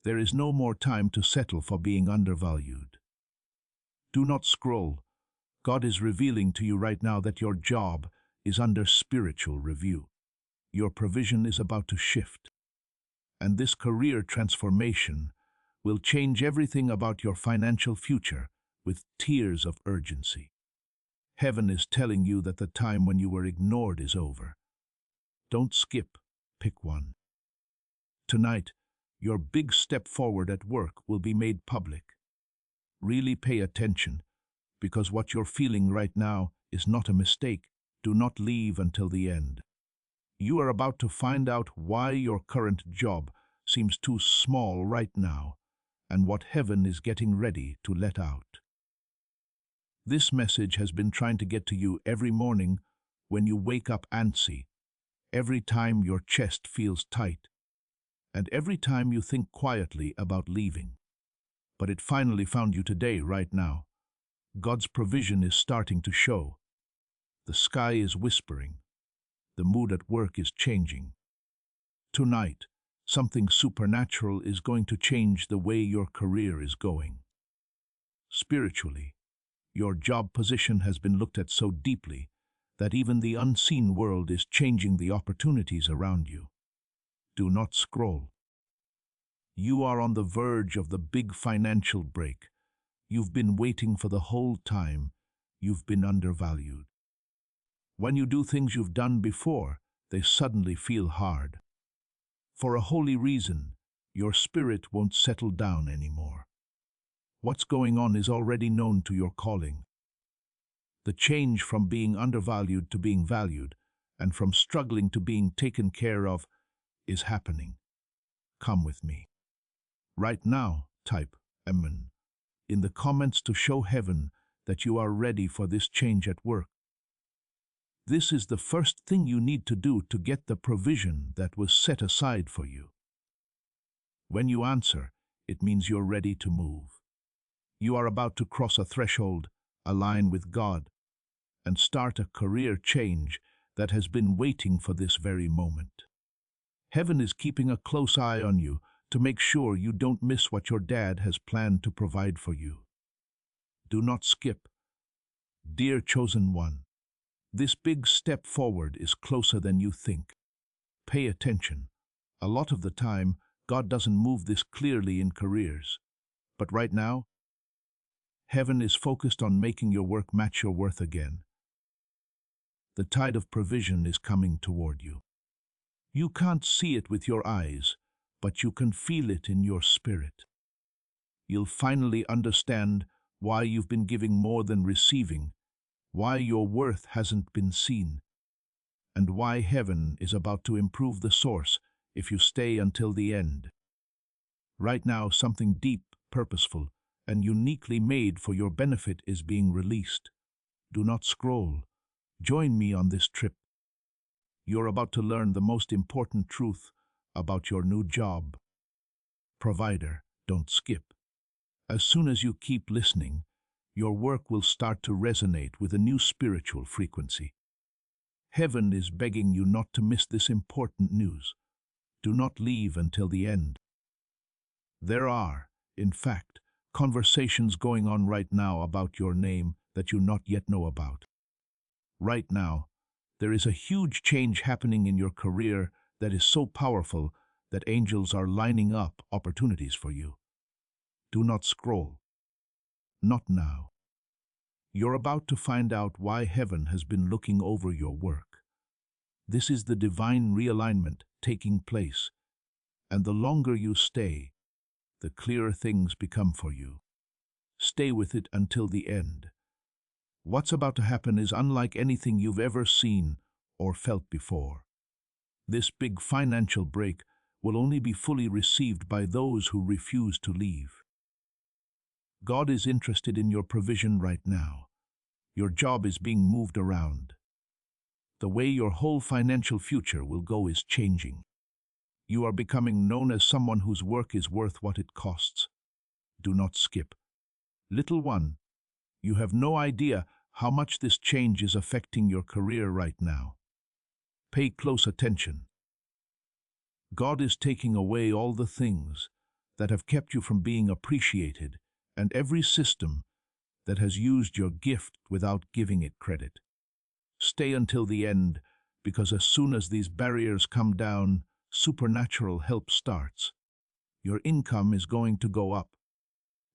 There is no more time to settle for being undervalued. Do not scroll. God is revealing to you right now that your job is under spiritual review. Your provision is about to shift. And this career transformation will change everything about your financial future with tears of urgency. Heaven is telling you that the time when you were ignored is over. Don't skip, pick one. Tonight, your big step forward at work will be made public. Really pay attention, because what you're feeling right now is not a mistake. Do not leave until the end. You are about to find out why your current job seems too small right now, and what heaven is getting ready to let out. This message has been trying to get to you every morning when you wake up antsy, every time your chest feels tight, and every time you think quietly about leaving. But it finally found you today, right now. God's provision is starting to show. The sky is whispering. The mood at work is changing. Tonight, something supernatural is going to change the way your career is going. Spiritually, your job position has been looked at so deeply that even the unseen world is changing the opportunities around you. Do not scroll. You are on the verge of the big financial break. You've been waiting for the whole time. You've been undervalued. When you do things you've done before, they suddenly feel hard. For a holy reason, your spirit won't settle down anymore. What's going on is already known to your calling. The change from being undervalued to being valued, and from struggling to being taken care of, is happening. Come with me. Right now, type Amen in the comments to show heaven that you are ready for this change at work. This is the first thing you need to do to get the provision that was set aside for you. When you answer, it means you're ready to move. You are about to cross a threshold, align with God, and start a career change that has been waiting for this very moment. Heaven is keeping a close eye on you to make sure you don't miss what your dad has planned to provide for you. Do not skip. Dear chosen one, this big step forward is closer than you think. Pay attention. A lot of the time, God doesn't move this clearly in careers. But right now, heaven is focused on making your work match your worth again. The tide of provision is coming toward you. You can't see it with your eyes, but you can feel it in your spirit. You'll finally understand why you've been giving more than receiving, why your worth hasn't been seen, and why heaven is about to improve the source if you stay until the end. Right now, something deep, purposeful, and uniquely made for your benefit is being released. Do not scroll. Join me on this trip. You're about to learn the most important truth about your new job. Provider, don't skip. As soon as you keep listening, your work will start to resonate with a new spiritual frequency. Heaven is begging you not to miss this important news. Do not leave until the end. There are, in fact, conversations going on right now about your name that you not yet know about. Right now, there is a huge change happening in your career that is so powerful that angels are lining up opportunities for you. Do not scroll. Not now. You're about to find out why heaven has been looking over your work. This is the divine realignment taking place, and the longer you stay, the clearer things become for you. Stay with it until the end. What's about to happen is unlike anything you've ever seen or felt before. This big financial break will only be fully received by those who refuse to leave. God is interested in your provision right now. Your job is being moved around. The way your whole financial future will go is changing. You are becoming known as someone whose work is worth what it costs. Do not skip. Little one, you have no idea how much this change is affecting your career right now. Pay close attention. God is taking away all the things that have kept you from being appreciated, and every system that has used your gift without giving it credit. Stay until the end, because as soon as these barriers come down, supernatural help starts. Your income is going to go up.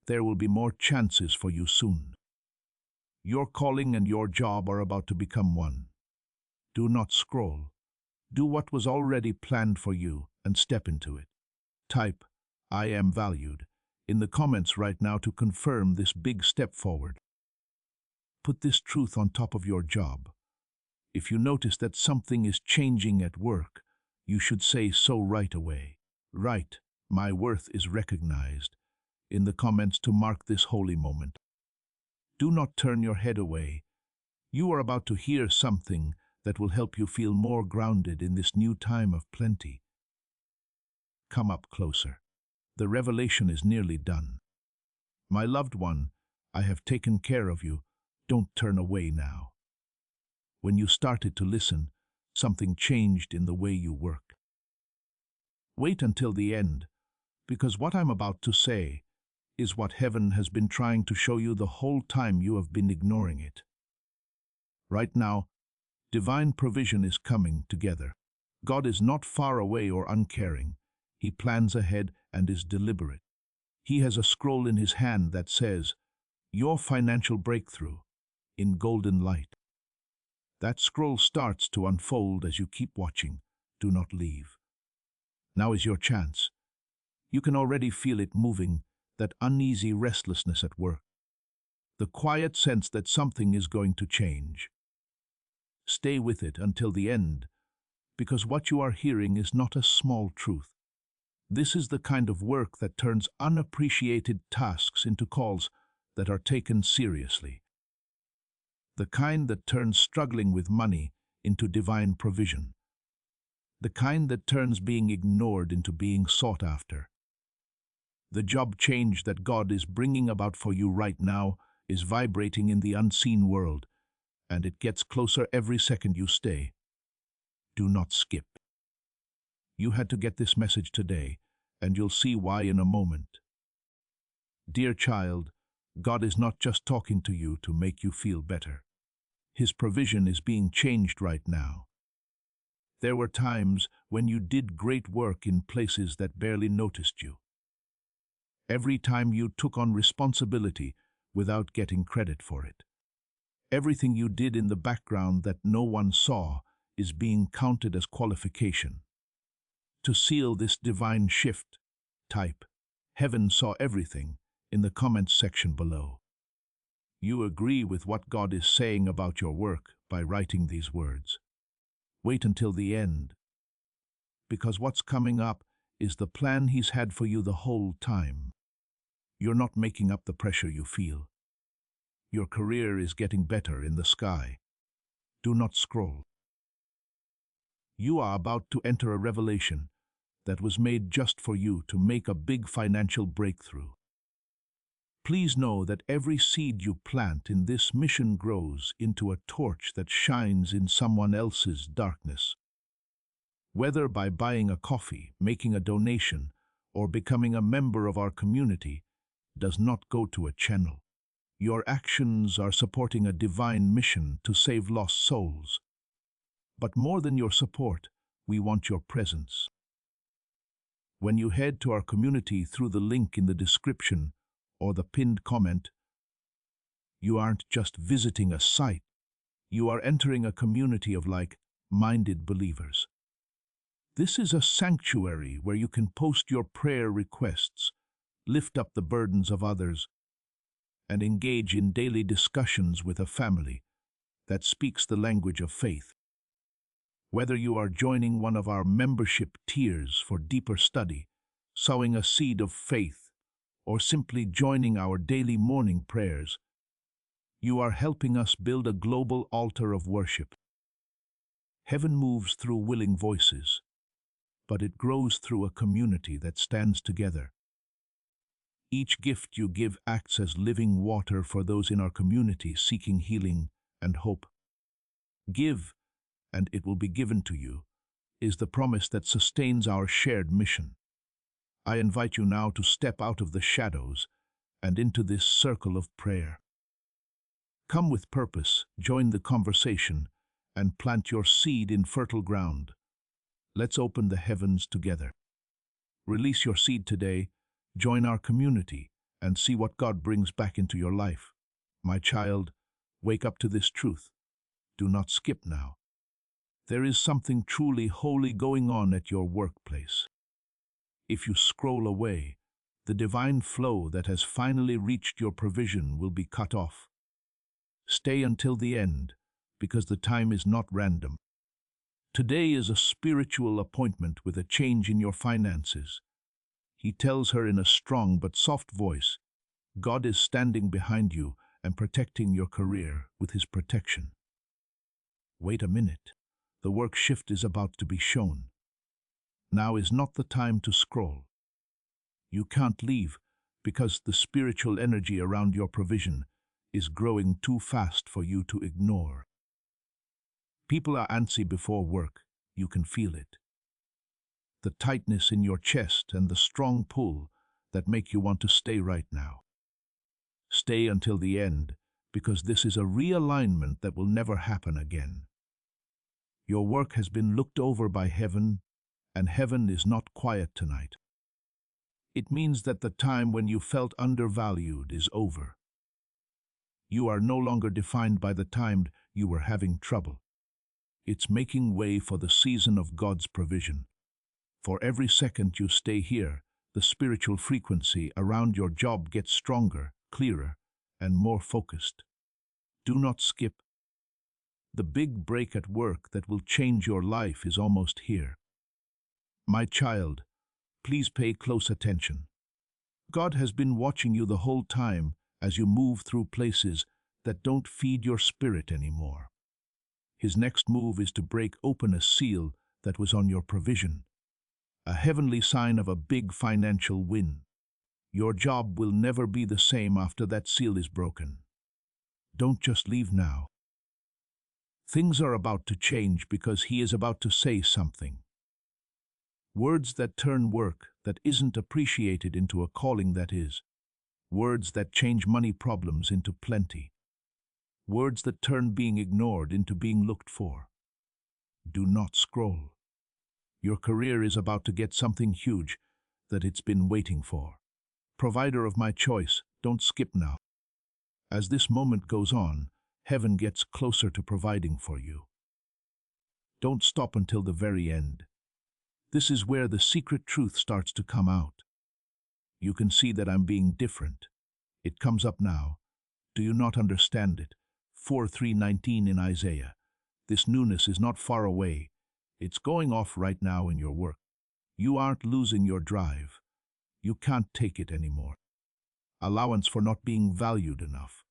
There will be more chances for you soon. Your calling and your job are about to become one. Do not scroll. Do what was already planned for you and step into it. Type, "I am valued," in the comments right now to confirm this big step forward. Put this truth on top of your job. If you notice that something is changing at work, you should say so right away. Write, "My worth is recognized," in the comments to mark this holy moment. Do not turn your head away. You are about to hear something that will help you feel more grounded in this new time of plenty. Come up closer. The revelation is nearly done. My loved one, I have taken care of you. Don't turn away now. When you started to listen, something changed in the way you work. Wait until the end, because what I'm about to say is what heaven has been trying to show you the whole time you have been ignoring it. Right now, divine provision is coming together. God is not far away or uncaring. He plans ahead and is deliberate. He has a scroll in his hand that says, "Your financial breakthrough," in golden light. That scroll starts to unfold as you keep watching. Do not leave. Now is your chance. You can already feel it moving, that uneasy restlessness at work. The quiet sense that something is going to change. Stay with it until the end, because what you are hearing is not a small truth. This is the kind of work that turns unappreciated tasks into calls that are taken seriously. The kind that turns struggling with money into divine provision. The kind that turns being ignored into being sought after. The job change that God is bringing about for you right now is vibrating in the unseen world, and it gets closer every second you stay. Do not skip. You had to get this message today, and you'll see why in a moment. Dear child, God is not just talking to you to make you feel better. His provision is being changed right now. There were times when you did great work in places that barely noticed you. Every time you took on responsibility without getting credit for it. Everything you did in the background that no one saw is being counted as qualification. To seal this divine shift, type, "Heaven saw everything," in the comments section below. You agree with what God is saying about your work by writing these words. Wait until the end, because what's coming up is the plan He's had for you the whole time. You're not making up the pressure you feel. Your career is getting better in the sky. Do not scroll. You are about to enter a revelation that was made just for you to make a big financial breakthrough. Please know that every seed you plant in this mission grows into a torch that shines in someone else's darkness. Whether by buying a coffee, making a donation, or becoming a member of our community, does not go to a channel. Your actions are supporting a divine mission to save lost souls. But more than your support, we want your presence. When you head to our community through the link in the description or the pinned comment, you aren't just visiting a site, you are entering a community of like-minded believers. This is a sanctuary where you can post your prayer requests, lift up the burdens of others, and engage in daily discussions with a family that speaks the language of faith. Whether you are joining one of our membership tiers for deeper study, sowing a seed of faith, or simply joining our daily morning prayers, you are helping us build a global altar of worship. Heaven moves through willing voices, but it grows through a community that stands together. Each gift you give acts as living water for those in our community seeking healing and hope. Give, and it will be given to you, is the promise that sustains our shared mission. I invite you now to step out of the shadows and into this circle of prayer. Come with purpose, join the conversation, and plant your seed in fertile ground. Let's open the heavens together. Release your seed today, join our community, and see what God brings back into your life. My child, wake up to this truth. Do not skip now. There is something truly holy going on at your workplace. If you scroll away, the divine flow that has finally reached your provision will be cut off. Stay until the end, because the time is not random. Today is a spiritual appointment with a change in your finances. He tells her in a strong but soft voice, God is standing behind you and protecting your career with his protection. Wait a minute. The work shift is about to be shown. Now is not the time to scroll. You can't leave because the spiritual energy around your provision is growing too fast for you to ignore. People are antsy before work. You can feel it. The tightness in your chest and the strong pull that make you want to stay right now. Stay until the end, because this is a realignment that will never happen again. Your work has been looked over by heaven, and heaven is not quiet tonight. It means that the time when you felt undervalued is over. You are no longer defined by the time you were having trouble. It's making way for the season of God's provision. For every second you stay here, the spiritual frequency around your job gets stronger, clearer, and more focused. Do not skip. The big break at work that will change your life is almost here. My child, please pay close attention. God has been watching you the whole time as you move through places that don't feed your spirit anymore. His next move is to break open a seal that was on your provision, a heavenly sign of a big financial win. Your job will never be the same after that seal is broken. Don't just leave now. Things are about to change because he is about to say something. Words that turn work that isn't appreciated into a calling that is. Words that change money problems into plenty. Words that turn being ignored into being looked for. Do not scroll. Your career is about to get something huge that it's been waiting for. Provider of my choice, don't skip now. As this moment goes on, heaven gets closer to providing for you. Don't stop until the very end. This is where the secret truth starts to come out. You can see that I'm being different. It comes up now. Do you not understand it? 4:3:19 in Isaiah. This newness is not far away. It's going off right now in your work. You aren't losing your drive. You can't take it anymore. Allowance for not being valued enough.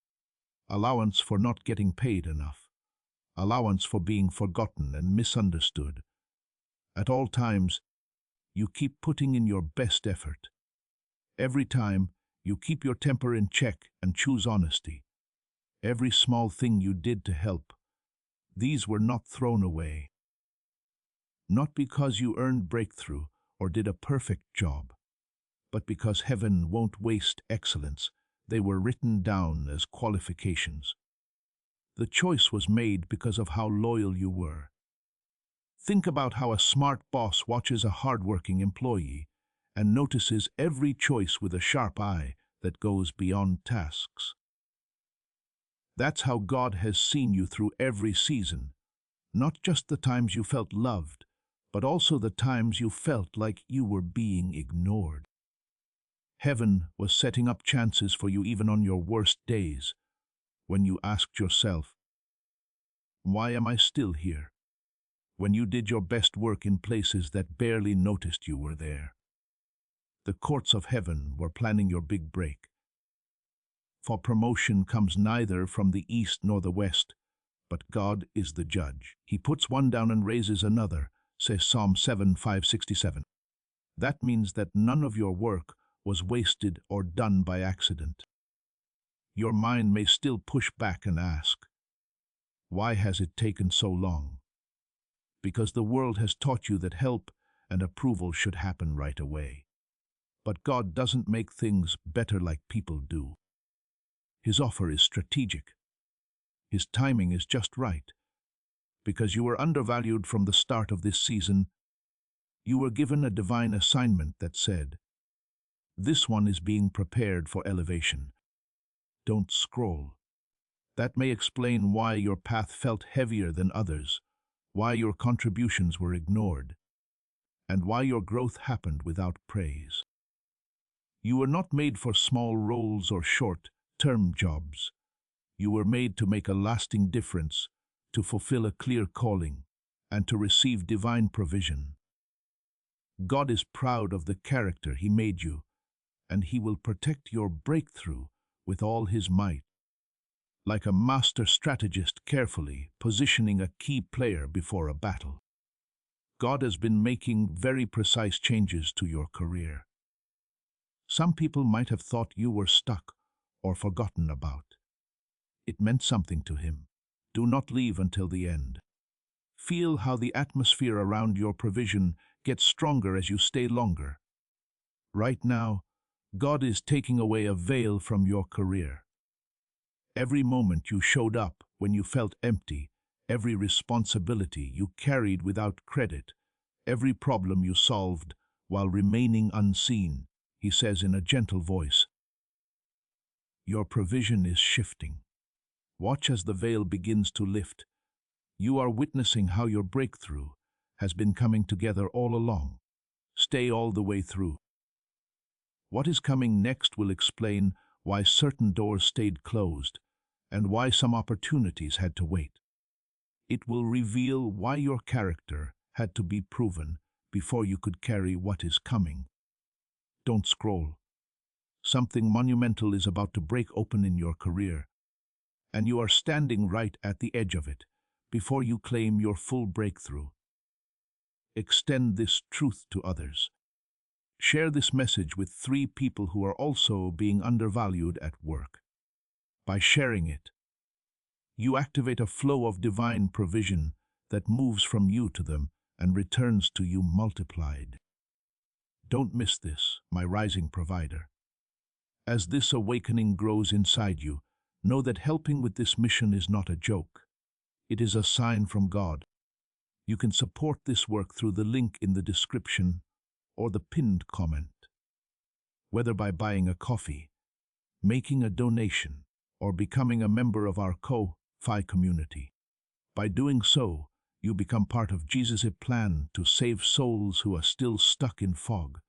Allowance for not getting paid enough. Allowance for being forgotten and misunderstood. At all times, you keep putting in your best effort. Every time, you keep your temper in check and choose honesty. Every small thing you did to help, these were not thrown away. Not because you earned breakthrough or did a perfect job, but because heaven won't waste excellence. They were written down as qualifications. The choice was made because of how loyal you were. Think about how a smart boss watches a hard-working employee and notices every choice with a sharp eye that goes beyond tasks. That's how God has seen you through every season, not just the times you felt loved, but also the times you felt like you were being ignored. Heaven was setting up chances for you even on your worst days, when you asked yourself, why am I still here? When you did your best work in places that barely noticed you were there. The courts of heaven were planning your big break. For promotion comes neither from the east nor the west, but God is the judge. He puts one down and raises another, says Psalm 7:567. That means that none of your work was wasted or done by accident. Your mind may still push back and ask, why has it taken so long? Because the world has taught you that help and approval should happen right away. But God doesn't make things better like people do. His offer is strategic. His timing is just right. Because you were undervalued from the start of this season, you were given a divine assignment that said, "This one is being prepared for elevation." Don't scroll. That may explain why your path felt heavier than others, why your contributions were ignored, and why your growth happened without praise. You were not made for small roles or short-term jobs. You were made to make a lasting difference, to fulfill a clear calling, and to receive divine provision. God is proud of the character He made you, and He will protect your breakthrough with all His might. Like a master strategist carefully positioning a key player before a battle. God has been making very precise changes to your career. Some people might have thought you were stuck or forgotten about. It meant something to Him. Do not leave until the end. Feel how the atmosphere around your provision gets stronger as you stay longer. Right now, God is taking away a veil from your career. Every moment you showed up when you felt empty, every responsibility you carried without credit, every problem you solved while remaining unseen, He says in a gentle voice, your provision is shifting. Watch as the veil begins to lift. You are witnessing how your breakthrough has been coming together all along. Stay all the way through. What is coming next will explain why certain doors stayed closed and why some opportunities had to wait. It will reveal why your character had to be proven before you could carry what is coming. Don't scroll. Something monumental is about to break open in your career, and you are standing right at the edge of it before you claim your full breakthrough. Extend this truth to others. Share this message with 3 people who are also being undervalued at work. By sharing it, you activate a flow of divine provision that moves from you to them and returns to you multiplied. Don't miss this, my rising provider. As this awakening grows inside you, know that helping with this mission is not a joke. It is a sign from God. You can support this work through the link in the description or the pinned comment. Whether by buying a coffee, making a donation, or becoming a member of our Ko-Fi community. By doing so, you become part of Jesus' plan to save souls who are still stuck in fog.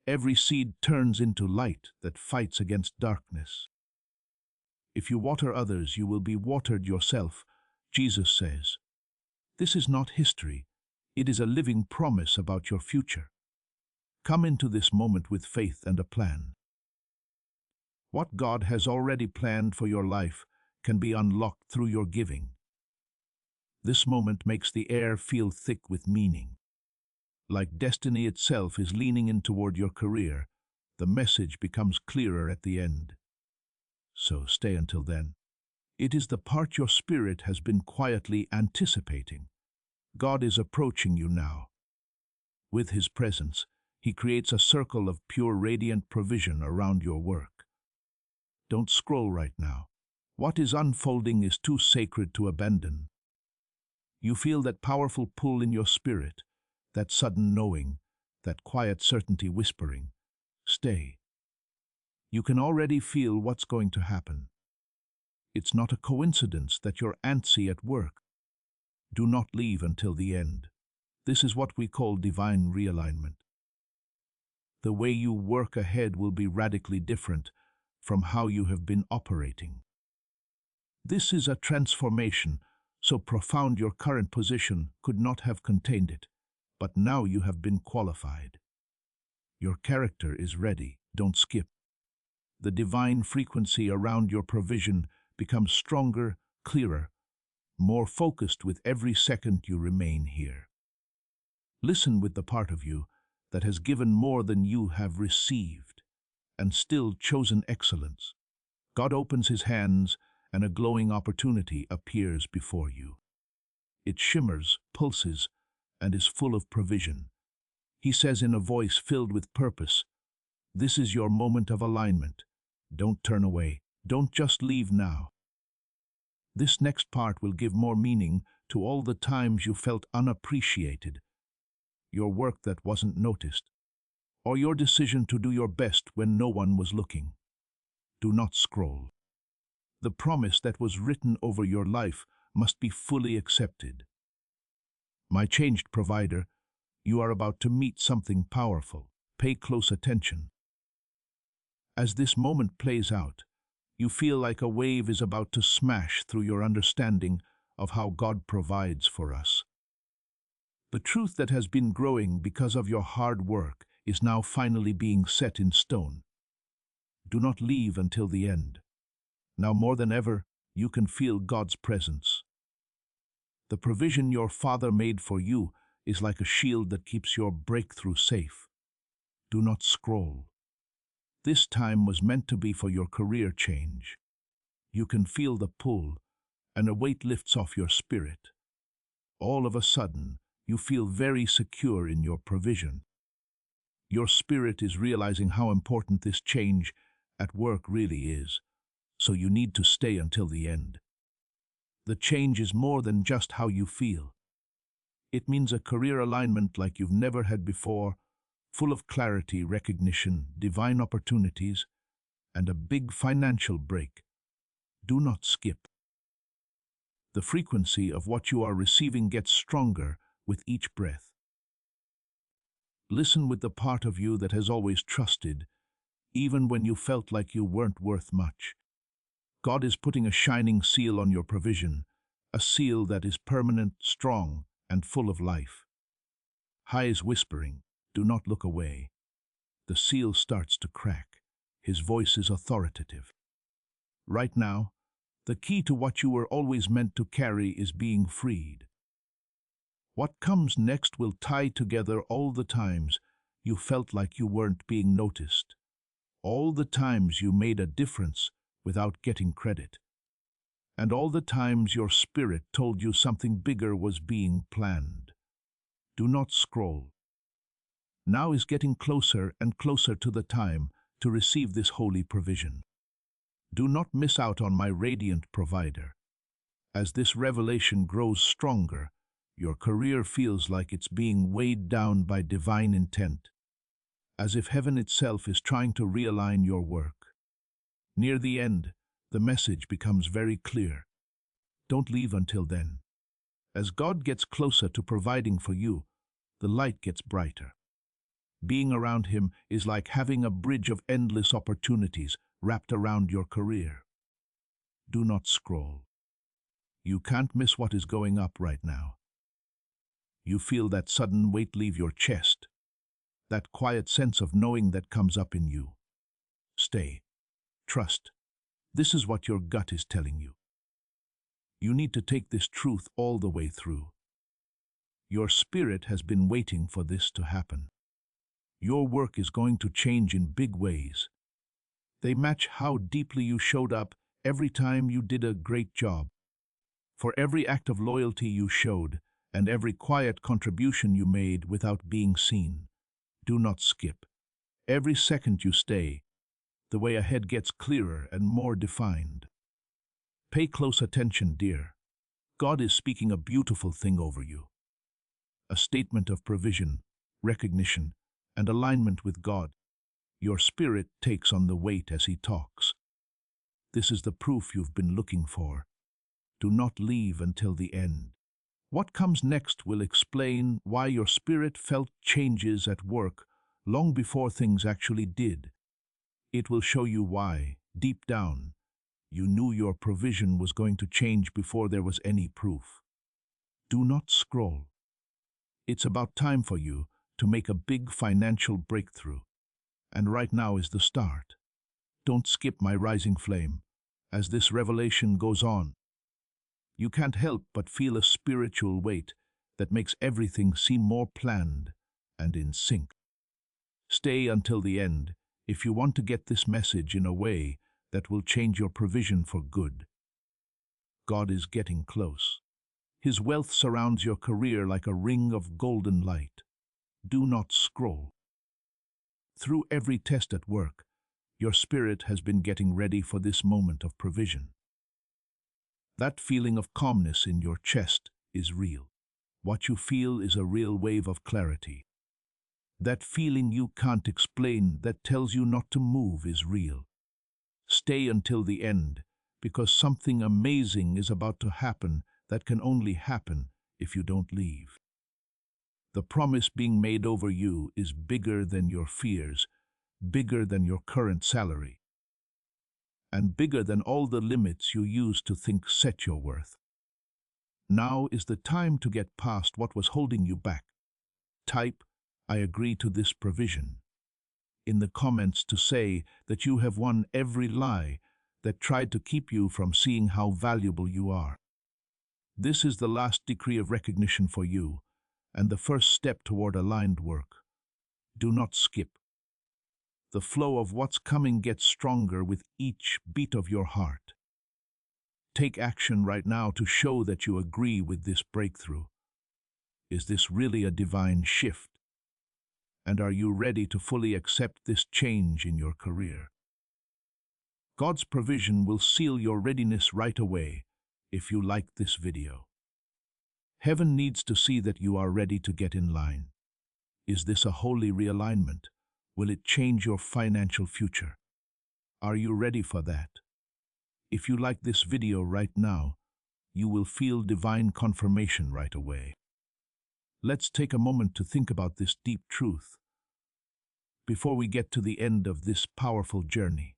Every seed turns into light that fights against darkness. If you water others, you will be watered yourself, Jesus says. This is not history. It is a living promise about your future. Come into this moment with faith and a plan. What God has already planned for your life can be unlocked through your giving. This moment makes the air feel thick with meaning. Like destiny itself is leaning in toward your career, the message becomes clearer at the end. So stay until then. It is the part your spirit has been quietly anticipating. God is approaching you now. With His presence, He creates a circle of pure radiant provision around your work. Don't scroll right now. What is unfolding is too sacred to abandon. You feel that powerful pull in your spirit, that sudden knowing, that quiet certainty whispering, stay. You can already feel what's going to happen. It's not a coincidence that you're antsy at work. Do not leave until the end. This is what we call divine realignment. The way you work ahead will be radically different from how you have been operating. This is a transformation so profound your current position could not have contained it, but now you have been qualified. Your character is ready, don't skip. The divine frequency around your provision becomes stronger, clearer, more focused with every second you remain here. Listen with the part of you that has given more than you have received, and still chosen excellence. God opens His hands, and a glowing opportunity appears before you. It shimmers, pulses, and is full of provision. He says in a voice filled with purpose, This is your moment of alignment. Don't turn away. Don't just leave now. This next part will give more meaning to all the times you felt unappreciated, your work that wasn't noticed, or your decision to do your best when no one was looking. Do not scroll. The promise that was written over your life must be fully accepted. My changed provider, you are about to meet something powerful. Pay close attention. As this moment plays out, you feel like a wave is about to smash through your understanding of how God provides for us. The truth that has been growing because of your hard work is now finally being set in stone. Do not leave until the end. Now more than ever, you can feel God's presence. The provision your Father made for you is like a shield that keeps your breakthrough safe. Do not scroll. This time was meant to be for your career change. You can feel the pull, and a weight lifts off your spirit. All of a sudden, you feel very secure in your provision. Your spirit is realizing how important this change at work really is, so you need to stay until the end. The change is more than just how you feel. It means a career alignment like you've never had before, full of clarity, recognition, divine opportunities, and a big financial break. Do not skip. The frequency of what you are receiving gets stronger with each breath. Listen with the part of you that has always trusted, even when you felt like you weren't worth much. God is putting a shining seal on your provision, a seal that is permanent, strong, and full of life. High is whispering, do not look away. The seal starts to crack. His voice is authoritative. Right now, the key to what you were always meant to carry is being freed. What comes next will tie together all the times you felt like you weren't being noticed, all the times you made a difference without getting credit, and all the times your spirit told you something bigger was being planned. Do not scroll. Now is getting closer and closer to the time to receive this holy provision. Do not miss out on my radiant provider. As this revelation grows stronger, your career feels like it's being weighed down by divine intent, as if heaven itself is trying to realign your work. Near the end, the message becomes very clear. Don't leave until then. As God gets closer to providing for you, the light gets brighter. Being around Him is like having a bridge of endless opportunities wrapped around your career. Do not scroll. You can't miss what is going up right now. You feel that sudden weight leave your chest, that quiet sense of knowing that comes up in you. Stay. Trust. This is what your gut is telling you. You need to take this truth all the way through. Your spirit has been waiting for this to happen. Your work is going to change in big ways. They match how deeply you showed up every time you did a great job. For every act of loyalty you showed, and every quiet contribution you made without being seen. Do not skip. Every second you stay, the way ahead gets clearer and more defined. Pay close attention, dear. God is speaking a beautiful thing over you. A statement of provision, recognition, and alignment with God. Your spirit takes on the weight as He talks. This is the proof you've been looking for. Do not leave until the end. What comes next will explain why your spirit felt changes at work long before things actually did. It will show you why, deep down, you knew your provision was going to change before there was any proof. Do not scroll. It's about time for you to make a big financial breakthrough. And right now is the start. Don't skip my rising flame. As this revelation goes on, you can't help but feel a spiritual weight that makes everything seem more planned and in sync. Stay until the end if you want to get this message in a way that will change your provision for good. God is getting close. His wealth surrounds your career like a ring of golden light. Do not scroll. Through every test at work, your spirit has been getting ready for this moment of provision. That feeling of calmness in your chest is real. What you feel is a real wave of clarity. That feeling you can't explain that tells you not to move is real. Stay until the end, because something amazing is about to happen that can only happen if you don't leave. The promise being made over you is bigger than your fears, bigger than your current salary, and bigger than all the limits you use to think set your worth. Now is the time to get past what was holding you back. Type, "I agree to this provision," in the comments to say that you have won every lie that tried to keep you from seeing how valuable you are. This is the last decree of recognition for you, and the first step toward aligned work. Do not skip. The flow of what's coming gets stronger with each beat of your heart. Take action right now to show that you agree with this breakthrough. Is this really a divine shift? And are you ready to fully accept this change in your career? God's provision will seal your readiness right away if you like this video. Heaven needs to see that you are ready to get in line. Is this a holy realignment? Will it change your financial future? Are you ready for that? If you like this video right now, you will feel divine confirmation right away. Let's take a moment to think about this deep truth before we get to the end of this powerful journey.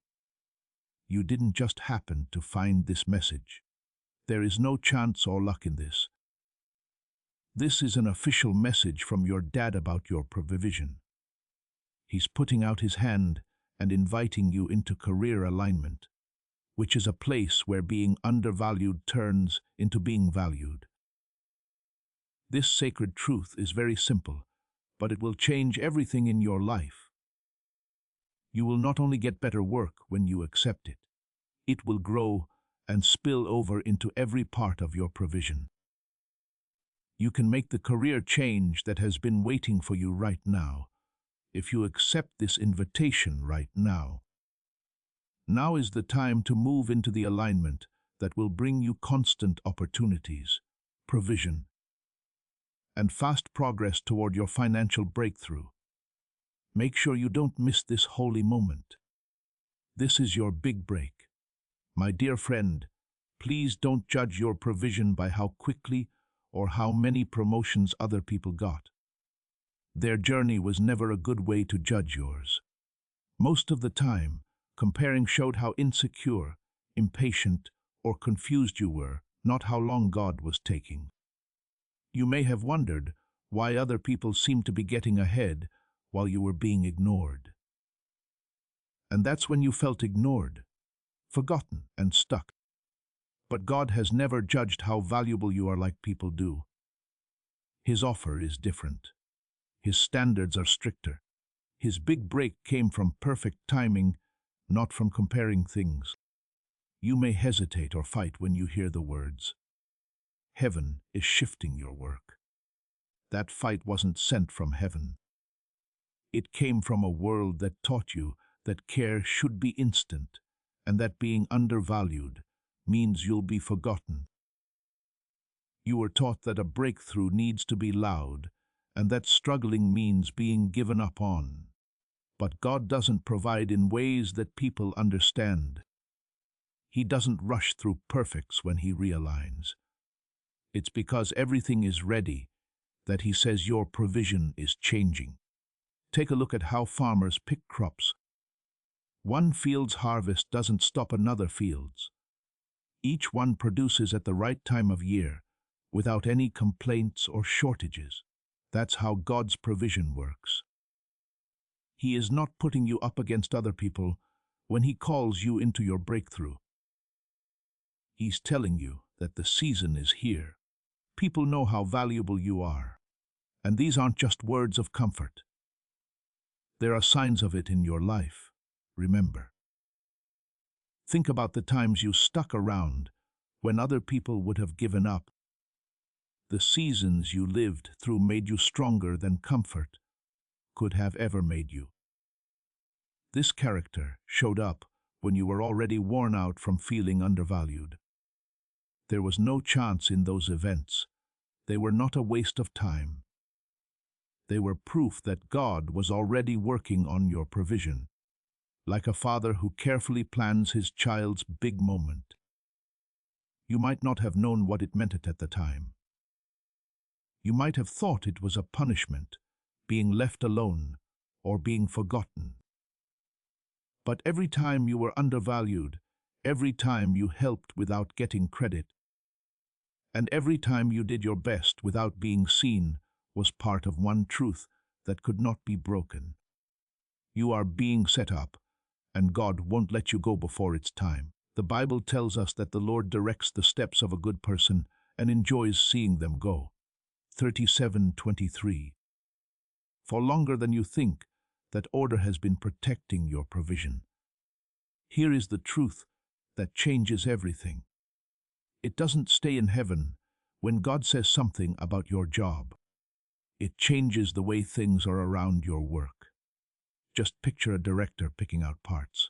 You didn't just happen to find this message. There is no chance or luck in this. This is an official message from your dad about your provision. He's putting out his hand and inviting you into career alignment, which is a place where being undervalued turns into being valued. This sacred truth is very simple, but it will change everything in your life. You will not only get better work when you accept it, it will grow and spill over into every part of your provision. You can make the career change that has been waiting for you right now, if you accept this invitation right now. Now is the time to move into the alignment that will bring you constant opportunities, provision, and fast progress toward your financial breakthrough. Make sure you don't miss this holy moment. This is your big break. My dear friend, please don't judge your provision by how quickly or how many promotions other people got. Their journey was never a good way to judge yours. Most of the time, comparing showed how insecure, impatient, or confused you were, not how long God was taking. You may have wondered why other people seemed to be getting ahead while you were being ignored. And that's when you felt ignored, forgotten, and stuck. But God has never judged how valuable you are like people do. His offer is different. His standards are stricter. His big break came from perfect timing, not from comparing things. You may hesitate or fight when you hear the words, "Heaven is shifting your work." That fight wasn't sent from heaven. It came from a world that taught you that care should be instant, and that being undervalued means you'll be forgotten. You were taught that a breakthrough needs to be loud, and that struggling means being given up on. But God doesn't provide in ways that people understand. He doesn't rush through perfects when He realigns. It's because everything is ready that He says your provision is changing. Take a look at how farmers pick crops. One field's harvest doesn't stop another field's. Each one produces at the right time of year, without any complaints or shortages. That's how God's provision works. He is not putting you up against other people when He calls you into your breakthrough. He's telling you that the season is here. People know how valuable you are. And these aren't just words of comfort. There are signs of it in your life. Remember. Think about the times you stuck around when other people would have given up. The seasons you lived through made you stronger than comfort could have ever made you. This character showed up when you were already worn out from feeling undervalued. There was no chance in those events. They were not a waste of time. They were proof that God was already working on your provision, like a father who carefully plans his child's big moment. You might not have known what it meant at the time. You might have thought it was a punishment, being left alone, or being forgotten. But every time you were undervalued, every time you helped without getting credit, and every time you did your best without being seen, was part of one truth that could not be broken. You are being set up, and God won't let you go before it's time. The Bible tells us that the Lord directs the steps of a good person and enjoys seeing them go. 37:23. For longer than you think, that order has been protecting your provision. Here is the truth that changes everything. It doesn't stay in heaven when God says something about your job. It changes the way things are around your work. Just picture a director picking out parts.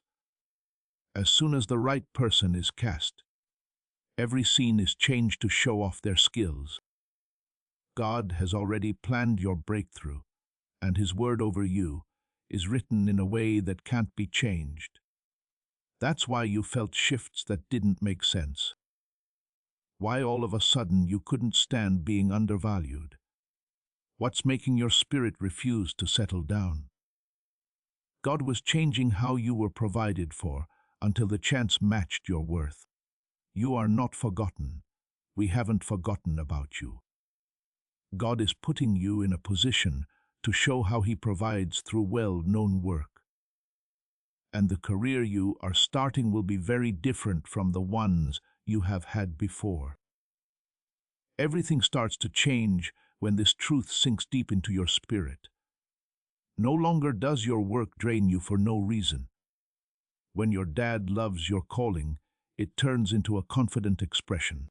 As soon as the right person is cast, every scene is changed to show off their skills. God has already planned your breakthrough, and His word over you is written in a way that can't be changed. That's why you felt shifts that didn't make sense. Why all of a sudden you couldn't stand being undervalued. What's making your spirit refuse to settle down? God was changing how you were provided for until the chance matched your worth. You are not forgotten. We haven't forgotten about you. God is putting you in a position to show how He provides through well-known work. And the career you are starting will be very different from the ones you have had before. Everything starts to change when this truth sinks deep into your spirit. No longer does your work drain you for no reason. When your dad loves your calling, it turns into a confident expression.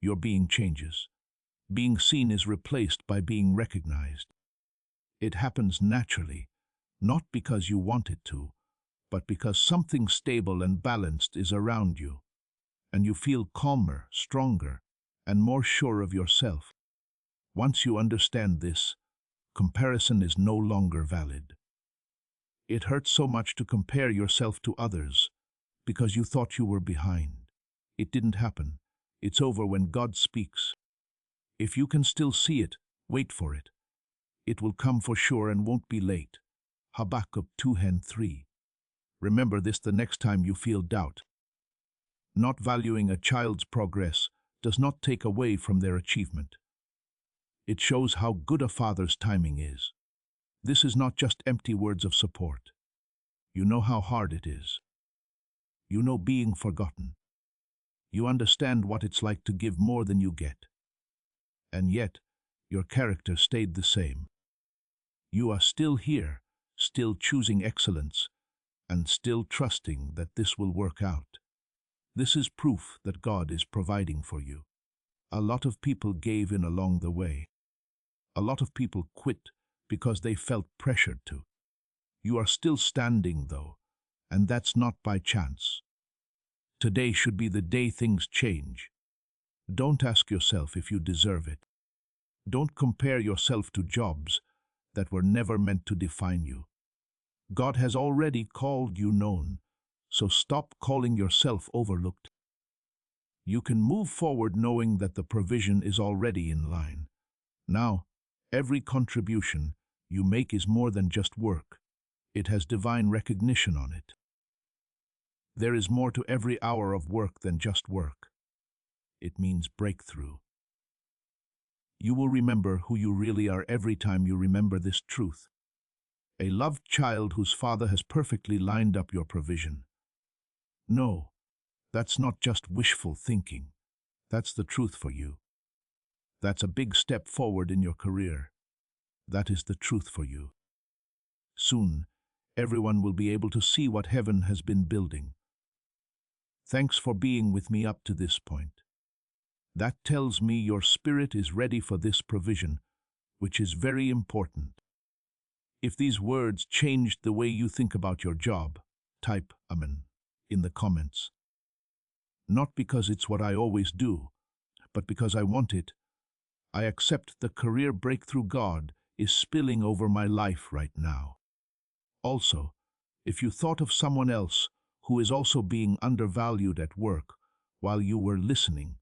Your being changes. Being seen is replaced by being recognized. It happens naturally, not because you want it to, but because something stable and balanced is around you, and you feel calmer, stronger, and more sure of yourself. Once you understand this, comparison is no longer valid. It hurts so much to compare yourself to others because you thought you were behind. It didn't happen. It's over when God speaks. If you can still see it, wait for it. It will come for sure and won't be late. Habakkuk 2:3. Remember this the next time you feel doubt. Not valuing a child's progress does not take away from their achievement. It shows how good a father's timing is. This is not just empty words of support. You know how hard it is. You know being forgotten. You understand what it's like to give more than you get. And yet, your character stayed the same. You are still here, still choosing excellence, and still trusting that this will work out. This is proof that God is providing for you. A lot of people gave in along the way. A lot of people quit because they felt pressured to. You are still standing, though, and that's not by chance. Today should be the day things change. Don't ask yourself if you deserve it. Don't compare yourself to jobs that were never meant to define you. God has already called you known, so stop calling yourself overlooked. You can move forward knowing that the provision is already in line. Now, every contribution you make is more than just work. It has divine recognition on it. There is more to every hour of work than just work. It means breakthrough. You will remember who you really are every time you remember this truth. A loved child whose father has perfectly lined up your provision. No, that's not just wishful thinking. That's the truth for you. That's a big step forward in your career. That is the truth for you. Soon, everyone will be able to see what heaven has been building. Thanks for being with me up to this point. That tells me your spirit is ready for this provision, which is very important. If these words changed the way you think about your job, type Amen in the comments. Not because it's what I always do, but because I want it. I accept the career breakthrough God is spilling over my life right now. Also, if you thought of someone else who is also being undervalued at work while you were listening,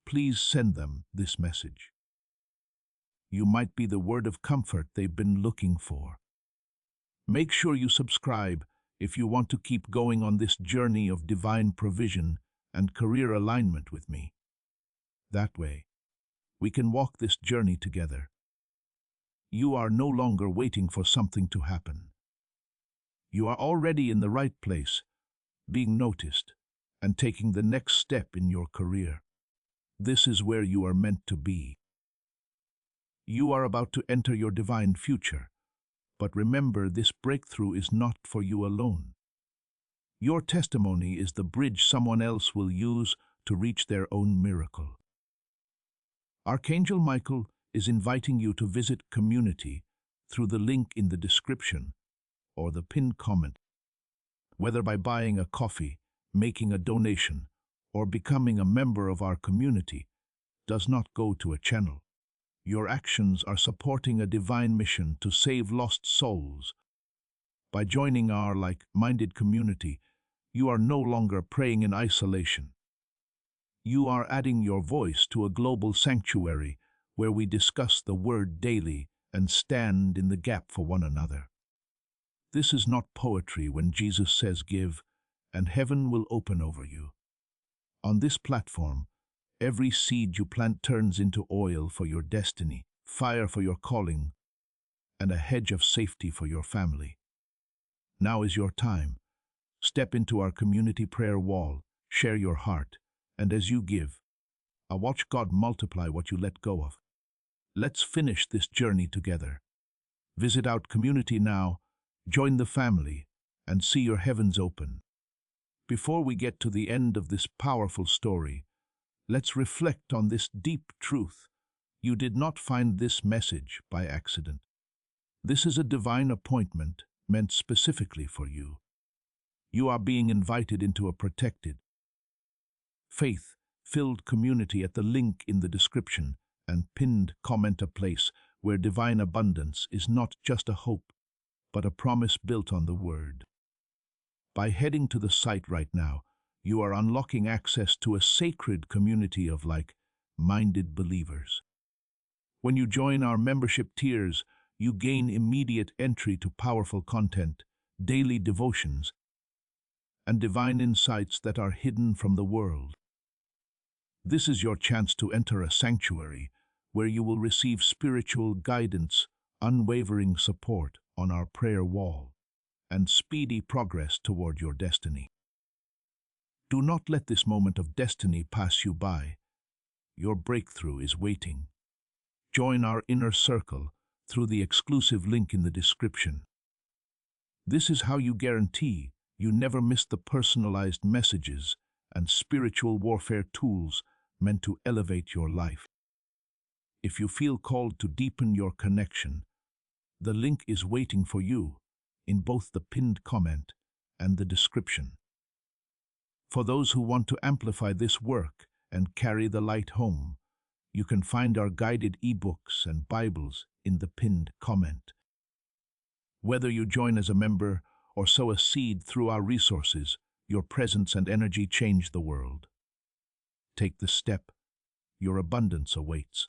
please send them this message. You might be the word of comfort they've been looking for. Make sure you subscribe if you want to keep going on this journey of divine provision and career alignment with me. That way, we can walk this journey together. You are no longer waiting for something to happen. You are already in the right place, being noticed, and taking the next step in your career. This is where you are meant to be. You are about to enter your divine future, but remember, this breakthrough is not for you alone. Your testimony is the bridge someone else will use to reach their own miracle. Archangel Michael is inviting you to visit Community through the link in the description or the pinned comment. Whether by buying a coffee, making a donation, or becoming a member of our community, does not go to a channel. Your actions are supporting a divine mission to save lost souls. By joining our like-minded community, you are no longer praying in isolation. You are adding your voice to a global sanctuary where we discuss the Word daily and stand in the gap for one another. This is not poetry when Jesus says give, and heaven will open over you. On this platform, every seed you plant turns into oil for your destiny, fire for your calling, and a hedge of safety for your family. Now is your time. Step into our community prayer wall, share your heart, and as you give, watch God multiply what you let go of. Let's finish this journey together. Visit our community now, join the family, and see your heavens open. Before we get to the end of this powerful story, let's reflect on this deep truth. You did not find this message by accident. This is a divine appointment meant specifically for you. You are being invited into a protected, faith-filled community at the link in the description and pinned comment, a place where divine abundance is not just a hope, but a promise built on the Word. By heading to the site right now, you are unlocking access to a sacred community of like-minded believers. When you join our membership tiers, you gain immediate entry to powerful content, daily devotions, and divine insights that are hidden from the world. This is your chance to enter a sanctuary where you will receive spiritual guidance, unwavering support on our prayer wall, and speedy progress toward your destiny. Do not let this moment of destiny pass you by. Your breakthrough is waiting. Join our inner circle through the exclusive link in the description. This is how you guarantee you never miss the personalized messages and spiritual warfare tools meant to elevate your life. If you feel called to deepen your connection, the link is waiting for you in both the pinned comment and the description. For those who want to amplify this work and carry the light home, you can find our guided ebooks and Bibles in the pinned comment. Whether you join as a member or sow a seed through our resources, your presence and energy change the world. Take the step. Your abundance awaits.